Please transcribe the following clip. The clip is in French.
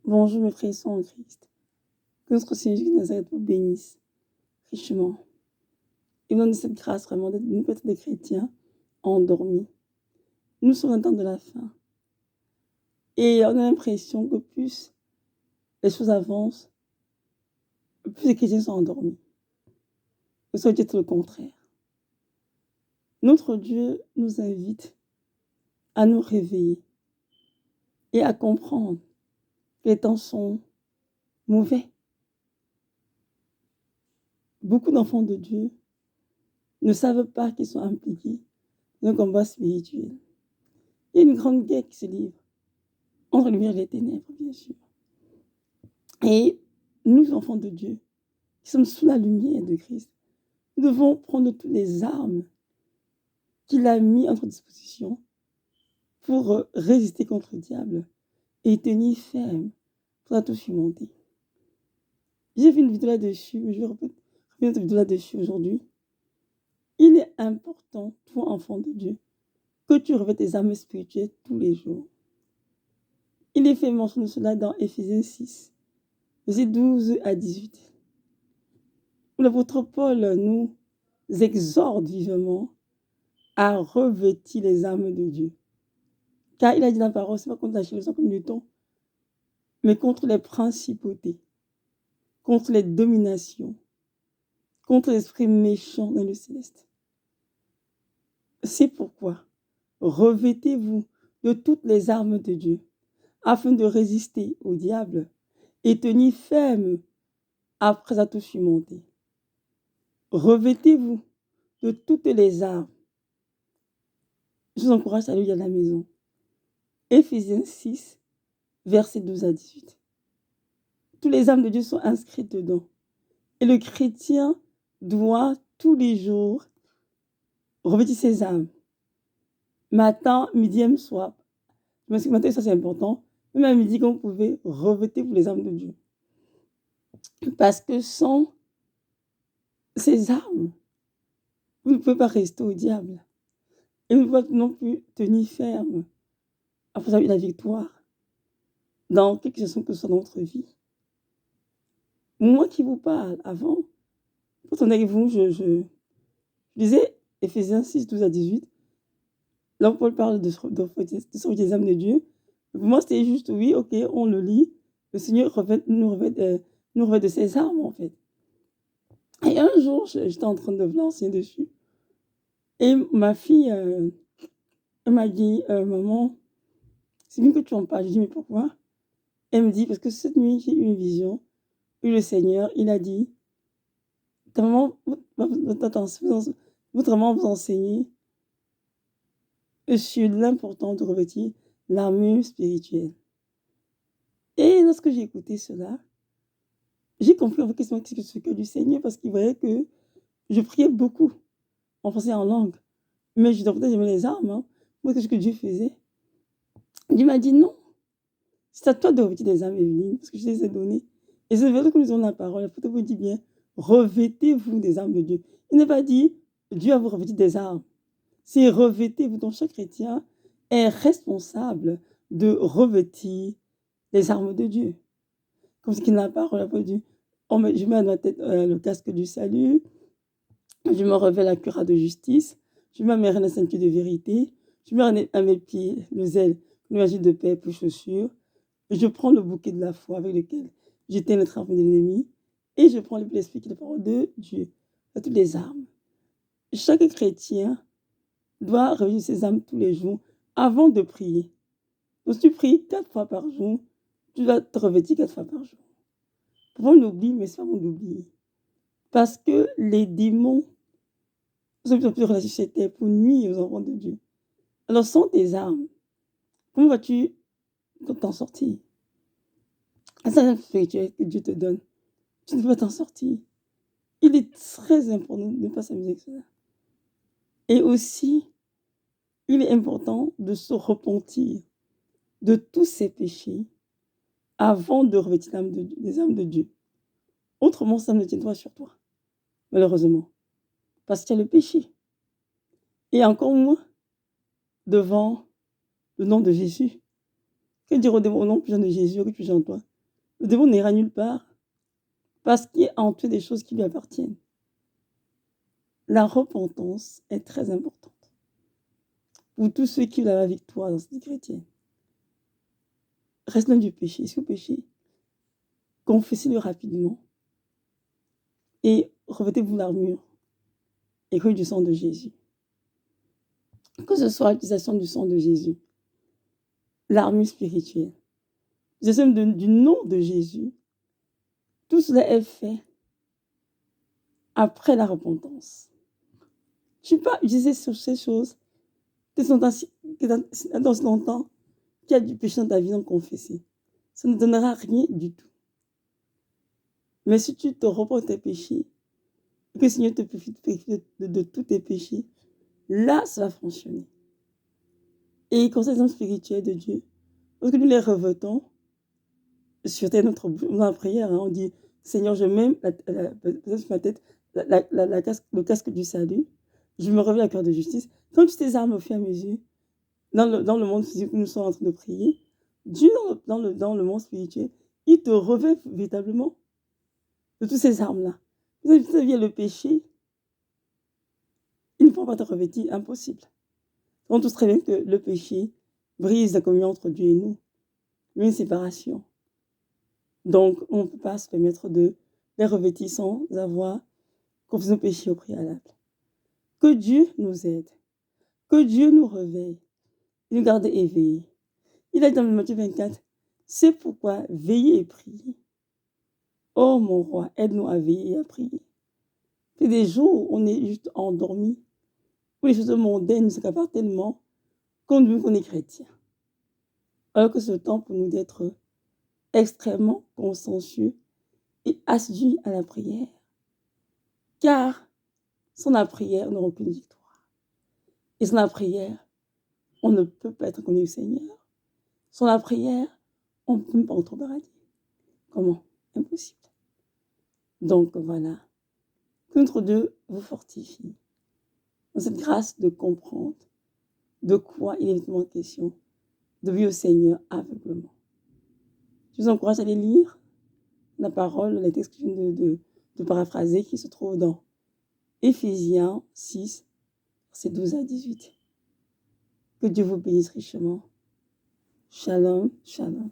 Bonjour mes frères et sœurs en Christ. Que notre Seigneur Jésus de Nazareth vous bénisse richement. Et nous donne cette grâce vraiment de nous être des chrétiens endormis. Nous sommes dans le temps de la fin. Et on a l'impression que plus les choses avancent, plus les chrétiens sont endormis. Que ça doit être le contraire. Notre Dieu nous invite à nous réveiller et à comprendre que les temps sont mauvais. Beaucoup d'enfants de Dieu ne savent pas qu'ils sont impliqués dans un combat spirituel. Il y a une grande guerre qui se livre entre la lumière et les ténèbres, bien sûr. Et nous, enfants de Dieu, qui sommes sous la lumière de Christ, nous devons prendre toutes les armes qu'il a mis à notre disposition pour résister contre le diable et tenir ferme pour tout surmonter. J'ai fait une vidéo là-dessus, mais je vais revenir cette vidéo là-dessus aujourd'hui. Il est important, toi, enfant de Dieu, que tu revêtes tes armes spirituelles tous les jours. Il est fait mention de cela dans Éphésiens 6, versets 12 à 18. Où l'apôtre Paul nous exhorte vivement à revêtir les armes de Dieu. Car il a dit dans la parole, ce n'est pas contre la chair comme du temps, mais contre les principautés, contre les dominations, contre l'esprit méchant dans le céleste. C'est pourquoi revêtez-vous de toutes les armes de Dieu, afin de résister au diable et tenir ferme après avoir tout surmonté. Revêtez-vous de toutes les armes. Je vous encourage à lire à la maison. Éphésiens 6, versets 12 à 18. Toutes les armes de Dieu sont inscrites dedans. Et le chrétien doit tous les jours revêtir ses armes. Matin, midi et soir. Je me suis dit, matin, ça c'est important. Même à midi, quand vous pouvez, revêtez-vous les armes de Dieu. Parce que sans ces armes, vous ne pouvez pas résister au diable. Et vous ne pouvez pas non plus tenir ferme après avoir eu la victoire dans quelque chose que ce soit dans votre vie. Moi qui vous parle avant, quand on est avec vous, je lisais Éphésiens 6, 12 à 18. Là où Paul parle de sortir les âmes de Dieu. Pour moi, c'était juste, oui, ok, on le lit. Le Seigneur nous revêt de ses armes, en fait. Et un jour, j'étais en train de lancer dessus. Et ma fille, elle m'a dit, maman, c'est bien que tu en parles. Je dis, mais pourquoi? Elle me dit, parce que cette nuit, j'ai eu une vision. Et le Seigneur, il a dit, ta maman, votre maman vous enseignez sur l'importance de revêtir l'armure spirituelle. Et lorsque j'ai écouté cela, j'ai compris en fait ce que du Seigneur, parce qu'il voyait que je priais beaucoup en français et en langue. Mais je devrais aimer les armes. Hein. Moi, qu'est-ce que Dieu faisait? Dieu m'a dit non. C'est à toi de revêtir des armes, Evelyne, parce que je les ai données. Et c'est vrai que nous avons la parole. La photo vous dit bien, revêtez-vous des armes de Dieu. Il n'a pas dit, Dieu a vous revêtir des armes. C'est revêtez-vous. Donc chaque chrétien est responsable de revêtir les armes de Dieu. Comme ce qu'il n'a pas, on n'a pas dit, je mets à ma tête le casque du salut, je me revêt la cuirasse de justice, je mets à mes reins la ceinture de vérité, je mets à mes pieds le zèle, le magie de paix pour chaussures, je prends le bouquet de la foi avec lequel j'éteins le travail de l'ennemi, et je prends l'esprit qui est la parole de Dieu, à toutes les armes. Chaque chrétien doit revêtir ses armes tous les jours avant de prier. Donc si tu pries 4 fois par jour, tu dois te revêtir 4 fois par jour. Parfois on oublie, mais c'est pas bon d'oublier. Parce que les démons sont de plus en plus relâchés sur terre pour nuire aux enfants de Dieu. Alors sans tes armes, comment vas-tu t'en sortir? C'est un spirituel que Dieu te donne. Tu ne peux pas t'en sortir. Il est très important de ne pas s'amuser avec cela. Et aussi, il est important de se repentir de tous ses péchés avant de revêtir les âmes de Dieu. Autrement, ça ne tiendra sur toi, malheureusement. Parce qu'il y a le péché. Et encore moins devant le nom de Jésus. Que dire au nom puissant de Jésus que tu es en toi? Le démon n'ira nulle part parce qu'il a en tué des choses qui lui appartiennent. La repentance est très importante pour tous ceux qui veulent la victoire dans cette vie chrétienne. Reste loin du péché. Si vous péchez, confessez-le rapidement et revêtez-vous l'armure et crue du sang de Jésus. Que ce soit l'utilisation du sang de Jésus, l'armure spirituelle, l'utilisation du nom de Jésus, tout cela est fait après la repentance. Tu ne peux pas utiliser ces choses dans si longtemps qu'il y a du péché dans ta vie non confessé. Ça ne donnera rien du tout. Mais si tu te repens de tes péchés, et que le Seigneur te purifie de tous tes péchés, là, ça va fonctionner. Et comme ça, les hommes spirituels de Dieu, lorsque nous les revêtons, sur notre dans la prière, on dit Seigneur, je mets sur ma tête le casque du salut, je me revêt la cœur de justice. Quand tu tes armes au fur et à mesure, dans le monde physique où nous sommes en train de prier, Dieu, dans le monde spirituel, il te revêt véritablement de toutes ces armes-là. Vous avez le péché, il ne pourra pas te revêtir, impossible. On tous très bien que le péché brise la communion entre Dieu et nous, une séparation. Donc, on ne peut pas se permettre de les revêtir sans avoir confessé nos péchés au préalable. Que Dieu nous aide, que Dieu nous réveille, nous garde éveillés. Il a dit dans le Matthieu 24, c'est pourquoi veillez et priez. Oh mon roi, aide-nous à veiller et à prier. C'est des jours où on est juste endormi, où les choses mondaines nous accaparent tellement qu'on est chrétien. Alors que ce temps pour nous d'être extrêmement consciencieux et assidus à la prière. Car sans la prière, on n'aura aucune victoire. Et sans la prière, on ne peut pas être connu au Seigneur. Sans la prière, on ne peut pas entrer au paradis. Comment? Impossible. Donc voilà, que notre Dieu vous fortifie dans cette grâce de comprendre de quoi il est vraiment question, de vivre au Seigneur aveuglement. Je vous encourage à aller lire la parole, les textes que je viens de paraphraser qui se trouvent dans Éphésiens 6, versets 12 à 18. Que Dieu vous bénisse richement. Shalom, shalom.